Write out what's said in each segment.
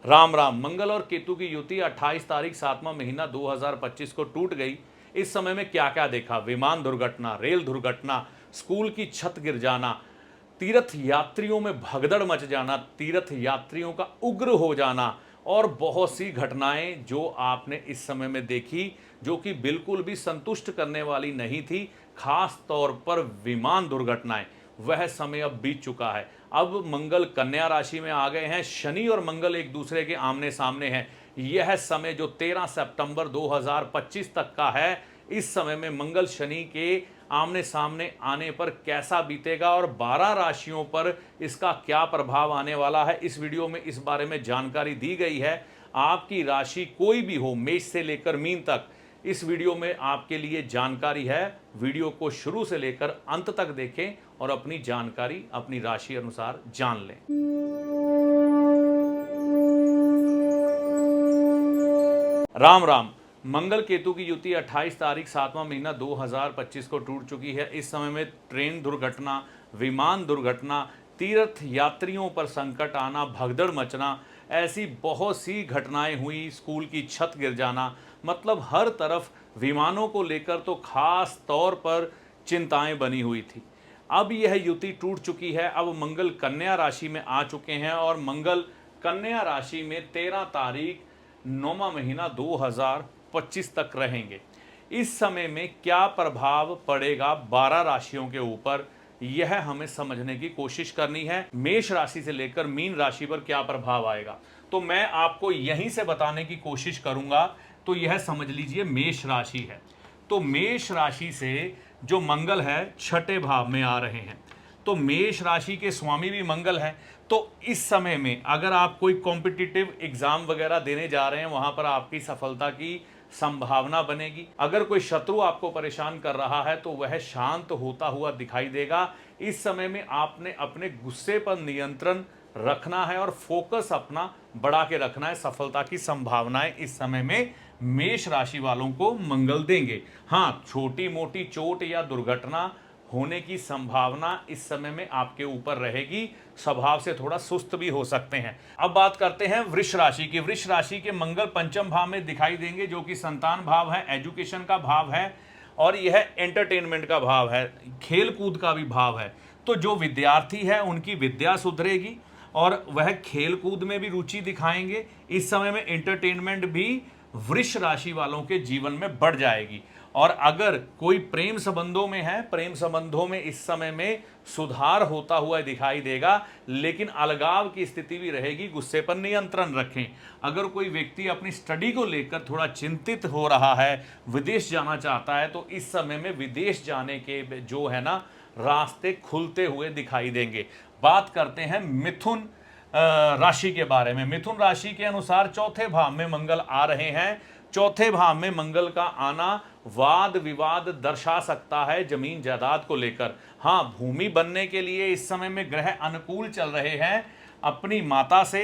राम राम। मंगल और केतु की युति 28 तारीख 7वां महीना 2025 को टूट गई। इस समय में क्या क्या देखा? विमान दुर्घटना, रेल दुर्घटना, स्कूल की छत गिर जाना, तीर्थ यात्रियों में भगदड़ मच जाना, तीर्थ यात्रियों का उग्र हो जाना और बहुत सी घटनाएं जो आपने इस समय में देखी, जो कि बिल्कुल भी संतुष्ट करने वाली नहीं थी। खास तौर पर विमान दुर्घटनाएं, वह समय अब बीत चुका है। अब मंगल कन्या राशि में आ गए हैं। शनि और मंगल एक दूसरे के आमने सामने हैं। यह समय जो 13 सितंबर 2025 तक का है, इस समय में मंगल शनि के आमने सामने आने पर कैसा बीतेगा और 12 राशियों पर इसका क्या प्रभाव आने वाला है, इस वीडियो में इस बारे में जानकारी दी गई है। आपकी राशि कोई भी हो, मेष से लेकर मीन तक, इस वीडियो में आपके लिए जानकारी है। वीडियो को शुरू से लेकर अंत तक देखें और अपनी जानकारी अपनी राशि अनुसार जान लें। राम राम। मंगल केतु की युति 28 तारीख 7वां महीना 2025 को टूट चुकी है। इस समय में ट्रेन दुर्घटना, विमान दुर्घटना, तीर्थ यात्रियों पर संकट आना, भगदड़ मचना, ऐसी बहुत सी घटनाएं हुई। स्कूल की छत गिर जाना, मतलब हर तरफ विमानों को लेकर तो खास तौर पर चिंताएं बनी हुई थी। अब यह युति टूट चुकी है। अब मंगल कन्या राशि में आ चुके हैं और मंगल कन्या राशि में 13 तारीख 9वां महीना 2025 तक रहेंगे। इस समय में क्या प्रभाव पड़ेगा 12 राशियों के ऊपर, यह हमें समझने की कोशिश करनी है। मेष राशि से लेकर मीन राशि पर क्या प्रभाव आएगा, तो मैं आपको यहीं से बताने की कोशिश करूंगा। तो यह समझ लीजिए मेष राशि है। तो मेष राशि से जो मंगल है छठे भाव में आ रहे हैं, तो मेष राशि के स्वामी भी मंगल हैं। तो इस समय में अगर आप कोई कॉम्पिटिटिव एग्जाम वगैरह देने जा रहे हैं, वहां पर आपकी सफलता की संभावना बनेगी। अगर कोई शत्रु आपको परेशान कर रहा है तो वह शांत होता हुआ दिखाई देगा। इस समय में आपने अपने गुस्से पर नियंत्रण रखना है और फोकस अपना बढ़ा के रखना है। सफलता की संभावनाएं इस समय में मेष राशि वालों को मंगल देंगे। हाँ, छोटी मोटी चोट या दुर्घटना होने की संभावना इस समय में आपके ऊपर रहेगी। स्वभाव से थोड़ा सुस्त भी हो सकते हैं। अब बात करते हैं वृष राशि की। वृष राशि के मंगल पंचम भाव में दिखाई देंगे, जो कि संतान भाव है, एजुकेशन का भाव है और यह एंटरटेनमेंट का भाव है, खेल कूद का भी भाव है। तो जो विद्यार्थी है उनकी विद्या सुधरेगी और वह खेल कूद में भी रुचि दिखाएंगे। इस समय में एंटरटेनमेंट भी वृष राशि वालों के जीवन में बढ़ जाएगी। और अगर कोई प्रेम संबंधों में है, प्रेम संबंधों में इस समय में सुधार होता हुआ दिखाई देगा, लेकिन अलगाव की स्थिति भी रहेगी। गुस्से पर नियंत्रण रखें। अगर कोई व्यक्ति अपनी स्टडी को लेकर थोड़ा चिंतित हो रहा है, विदेश जाना चाहता है, तो इस समय में विदेश जाने के जो है ना रास्ते खुलते हुए दिखाई देंगे। बात करते हैं मिथुन राशि के बारे में। मिथुन राशि के अनुसार चौथे भाव में मंगल आ रहे हैं। चौथे भाव में मंगल का आना वाद विवाद दर्शा सकता है जमीन जायदाद को लेकर। हाँ, भूमि बनने के लिए इस समय में ग्रह अनुकूल चल रहे हैं। अपनी माता से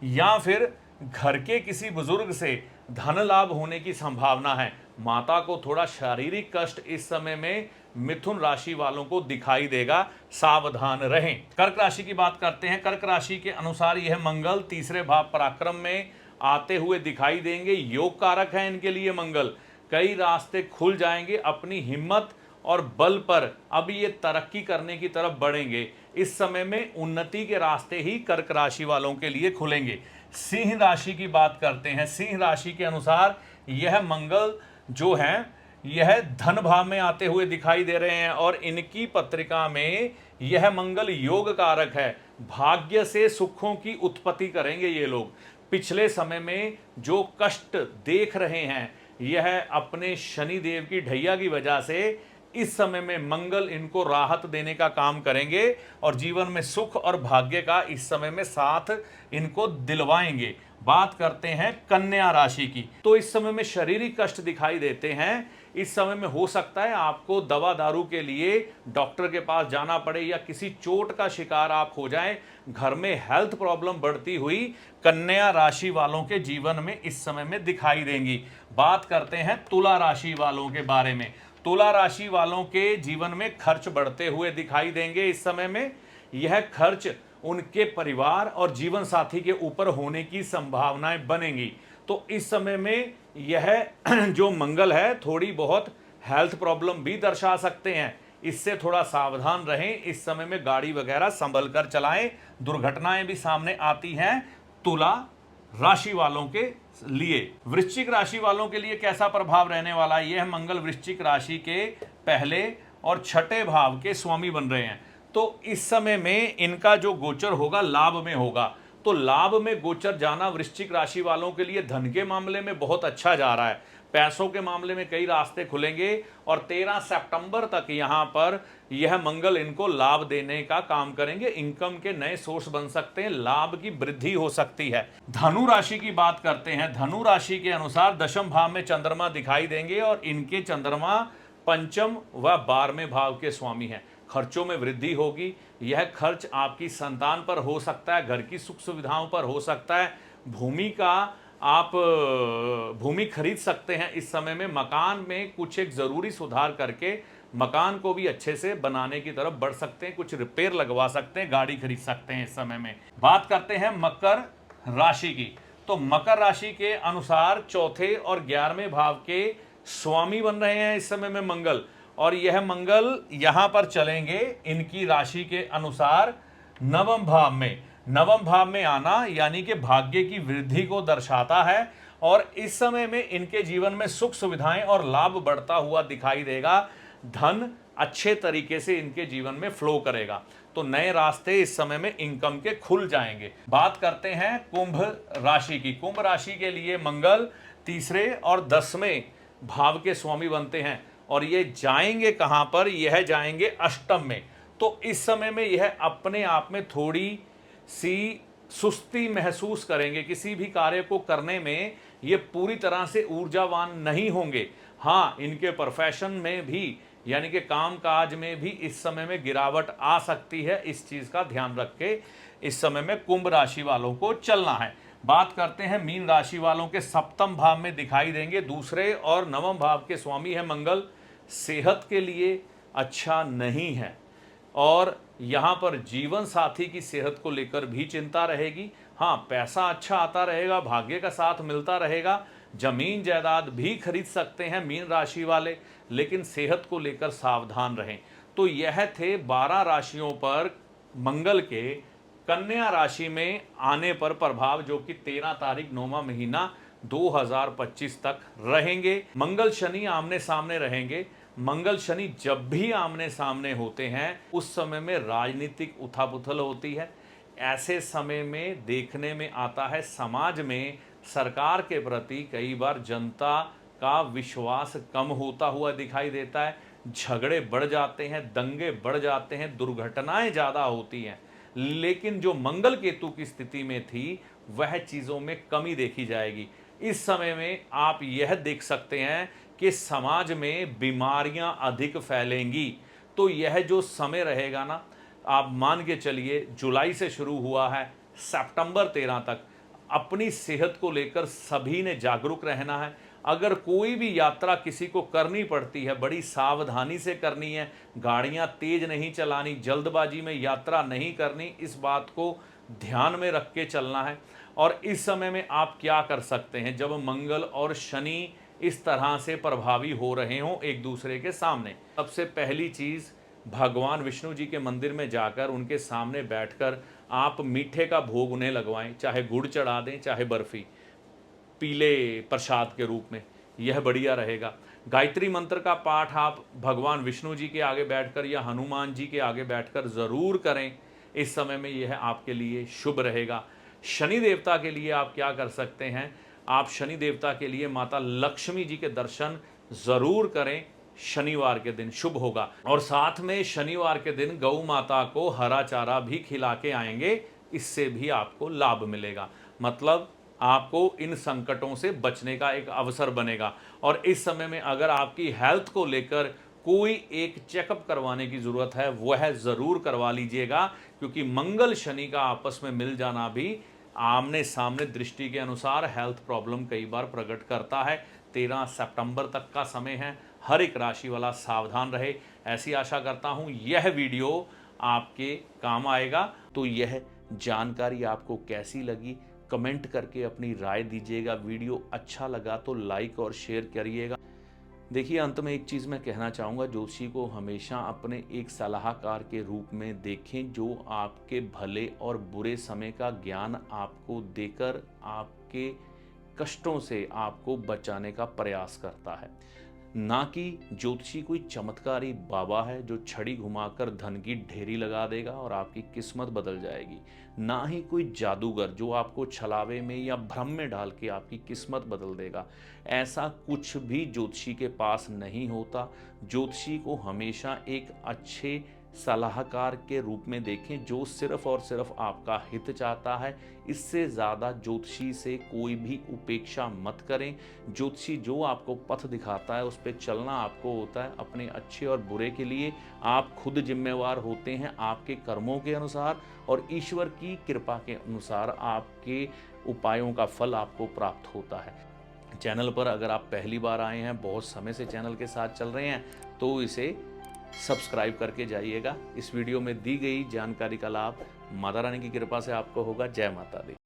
या फिर घर के किसी बुजुर्ग से धन लाभ होने की संभावना है। माता को थोड़ा शारीरिक कष्ट इस समय में मिथुन राशि वालों को दिखाई देगा, सावधान रहें। कर्क राशि की बात करते हैं। कर्क राशि के अनुसार यह मंगल तीसरे भाव पराक्रम में आते हुए दिखाई देंगे। योग कारक है इनके लिए मंगल। कई रास्ते खुल जाएंगे। अपनी हिम्मत और बल पर अब ये तरक्की करने की तरफ बढ़ेंगे। इस समय में उन्नति के रास्ते ही कर्क राशि वालों के लिए खुलेंगे। सिंह राशि की बात करते हैं। सिंह राशि के अनुसार यह मंगल जो है यह धन भाव में आते हुए दिखाई दे रहे हैं और इनकी पत्रिका में यह मंगल योग कारक है। भाग्य से सुखों की उत्पत्ति करेंगे ये लोग। पिछले समय में जो कष्ट देख रहे हैं, यह अपने शनि देव की ढैया की वजह से इस समय में मंगल इनको राहत देने का काम करेंगे और जीवन में सुख और भाग्य का इस समय में साथ इनको दिलवाएंगे। बात करते हैं कन्या राशि की। तो इस समय में शारीरिक कष्ट दिखाई देते हैं। इस समय में हो सकता है आपको दवा दारू के लिए डॉक्टर के पास जाना पड़े या किसी चोट का शिकार आप हो जाएं। घर में हेल्थ प्रॉब्लम बढ़ती हुई कन्या राशि वालों के जीवन में इस समय में दिखाई देंगी। बात करते हैं तुला राशि वालों के बारे में। तुला राशि वालों के जीवन में खर्च बढ़ते हुए दिखाई देंगे। इस समय में यह खर्च उनके परिवार और जीवन साथी के ऊपर होने की संभावनाएं बनेंगी। तो इस समय में यह जो मंगल है थोड़ी बहुत हेल्थ प्रॉब्लम भी दर्शा सकते हैं, इससे थोड़ा सावधान रहें। इस समय में गाड़ी वगैरह संभल कर चलाएं, दुर्घटनाएं भी सामने आती हैं तुला राशि वालों के लिए। वृश्चिक राशि वालों के लिए कैसा प्रभाव रहने वाला है? यह मंगल वृश्चिक राशि के पहले और छठे भाव के स्वामी बन रहे हैं, तो इस समय में इनका जो गोचर होगा लाभ में होगा। तो लाभ में गोचर जाना वृश्चिक राशि वालों के लिए धन के मामले में बहुत अच्छा जा रहा है। पैसों के मामले में कई रास्ते खुलेंगे और 13 सितंबर तक यहां पर यह मंगल इनको लाभ देने का काम करेंगे। इनकम के नए सोर्स बन सकते हैं, लाभ की वृद्धि हो सकती है। धनु राशि की बात करते हैं। धनु राशि के अनुसार दशम भाव में चंद्रमा दिखाई देंगे और इनके चंद्रमा पंचम व 12वें भाव के स्वामी हैं। खर्चों में वृद्धि होगी। यह खर्च आपकी संतान पर हो सकता है, घर की सुख सुविधाओं पर हो सकता है, भूमि का आप भूमि खरीद सकते हैं इस समय में। मकान में कुछ एक ज़रूरी सुधार करके मकान को भी अच्छे से बनाने की तरफ बढ़ सकते हैं, कुछ रिपेयर लगवा सकते हैं, गाड़ी खरीद सकते हैं इस समय में। बात करते हैं मकर राशि की। तो मकर राशि के अनुसार चौथे और 11वें भाव के स्वामी बन रहे हैं इस समय में मंगल, और यह मंगल यहां पर चलेंगे इनकी राशि के अनुसार नवम भाव में। नवम भाव में आना यानी कि भाग्य की वृद्धि को दर्शाता है, और इस समय में इनके जीवन में सुख सुविधाएं और लाभ बढ़ता हुआ दिखाई देगा। धन अच्छे तरीके से इनके जीवन में फ्लो करेगा, तो नए रास्ते इस समय में इनकम के खुल जाएंगे। बात करते हैं कुंभ राशि की। कुंभ राशि के लिए मंगल तीसरे और 10वें भाव के स्वामी बनते हैं, और ये जाएंगे कहां पर? यह जाएंगे अष्टम में। तो इस समय में यह अपने आप में थोड़ी सी सुस्ती महसूस करेंगे, किसी भी कार्य को करने में ये पूरी तरह से ऊर्जावान नहीं होंगे। हाँ, इनके प्रोफेशन में भी यानी कि काम काज में भी इस समय में गिरावट आ सकती है। इस चीज का ध्यान रख के इस समय में कुंभ राशि वालों को चलना है। बात करते हैं मीन राशि वालों के। सप्तम भाव में दिखाई देंगे, दूसरे और नवम भाव के स्वामी है मंगल। सेहत के लिए अच्छा नहीं है, और यहाँ पर जीवन साथी की सेहत को लेकर भी चिंता रहेगी। हाँ, पैसा अच्छा आता रहेगा, भाग्य का साथ मिलता रहेगा, जमीन जायदाद भी खरीद सकते हैं मीन राशि वाले, लेकिन सेहत को लेकर सावधान रहें। तो यह थे 12 राशियों पर मंगल के कन्या राशि में आने पर प्रभाव, जो कि 13 तारीख 9वां महीना 2025 तक रहेंगे। मंगल शनि आमने सामने रहेंगे। मंगल शनि जब भी आमने सामने होते हैं उस समय में राजनीतिक उथल-पुथल होती है। ऐसे समय में देखने में आता है समाज में सरकार के प्रति कई बार जनता का विश्वास कम होता हुआ दिखाई देता है। झगड़े बढ़ जाते हैं, दंगे बढ़ जाते हैं, दुर्घटनाएं ज़्यादा होती हैं। लेकिन जो मंगल केतु की स्थिति में थी वह चीज़ों में कमी देखी जाएगी। इस समय में आप यह देख सकते हैं कि समाज में बीमारियां अधिक फैलेंगी। तो यह जो समय रहेगा ना, आप मान के चलिए जुलाई से शुरू हुआ है, सितंबर 13 तक अपनी सेहत को लेकर सभी ने जागरूक रहना है। अगर कोई भी यात्रा किसी को करनी पड़ती है, बड़ी सावधानी से करनी है, गाड़ियां तेज नहीं चलानी, जल्दबाजी में यात्रा नहीं करनी, इस बात को ध्यान में रख के चलना है। और इस समय में आप क्या कर सकते हैं जब मंगल और शनि इस तरह से प्रभावी हो रहे हों एक दूसरे के सामने? सबसे पहली चीज़, भगवान विष्णु जी के मंदिर में जाकर उनके सामने बैठकर आप मीठे का भोग उन्हें लगवाएं, चाहे गुड़ चढ़ा दें चाहे बर्फ़ी, पीले प्रसाद के रूप में, यह बढ़िया रहेगा। गायत्री मंत्र का पाठ आप भगवान विष्णु जी के आगे बैठकर या हनुमान जी के आगे बैठकर ज़रूर करें। इस समय में यह आपके लिए शुभ रहेगा। शनि देवता के लिए आप क्या कर सकते हैं? आप शनि देवता के लिए माता लक्ष्मी जी के दर्शन ज़रूर करें, शनिवार के दिन शुभ होगा। और साथ में शनिवार के दिन गौ माता को हरा चारा भी खिला के आएंगे, इससे भी आपको लाभ मिलेगा। मतलब आपको इन संकटों से बचने का एक अवसर बनेगा। और इस समय में अगर आपकी हेल्थ को लेकर कोई एक चेकअप करवाने की ज़रूरत है, वह ज़रूर करवा लीजिएगा, क्योंकि मंगल शनि का आपस में मिल जाना भी आमने सामने दृष्टि के अनुसार हेल्थ प्रॉब्लम कई बार प्रकट करता है। 13 सितंबर तक का समय है, हर एक राशि वाला सावधान रहे, ऐसी आशा करता हूँ यह वीडियो आपके काम आएगा। तो यह जानकारी आपको कैसी लगी कमेंट करके अपनी राय दीजिएगा। वीडियो अच्छा लगा तो लाइक और शेयर करिएगा। देखिए, अंत में एक चीज़ मैं कहना चाहूँगा, ज्योतिषी को हमेशा अपने एक सलाहकार के रूप में देखें जो आपके भले और बुरे समय का ज्ञान आपको देकर आपके कष्टों से आपको बचाने का प्रयास करता है। ना कि ज्योतिषी कोई चमत्कारी बाबा है जो छड़ी घुमाकर धन की ढेरी लगा देगा और आपकी किस्मत बदल जाएगी। ना ही कोई जादूगर जो आपको छलावे में या भ्रम में डाल के आपकी किस्मत बदल देगा। ऐसा कुछ भी ज्योतिषी के पास नहीं होता। ज्योतिषी को हमेशा एक अच्छे सलाहकार के रूप में देखें जो सिर्फ और सिर्फ आपका हित चाहता है। इससे ज़्यादा ज्योतिषी से कोई भी उपेक्षा मत करें। ज्योतिषी जो आपको पथ दिखाता है उस पर चलना आपको होता है अपने अच्छे और बुरे के लिए। आप खुद जिम्मेवार होते हैं आपके कर्मों के अनुसार, और ईश्वर की कृपा के अनुसार आपके उपायों का फल आपको प्राप्त होता है। चैनल पर अगर आप पहली बार आए हैं, बहुत समय से चैनल के साथ चल रहे हैं, तो इसे सब्सक्राइब करके जाइएगा। इस वीडियो में दी गई जानकारी का लाभ माता रानी की कृपा से आपको होगा। जय माता दी।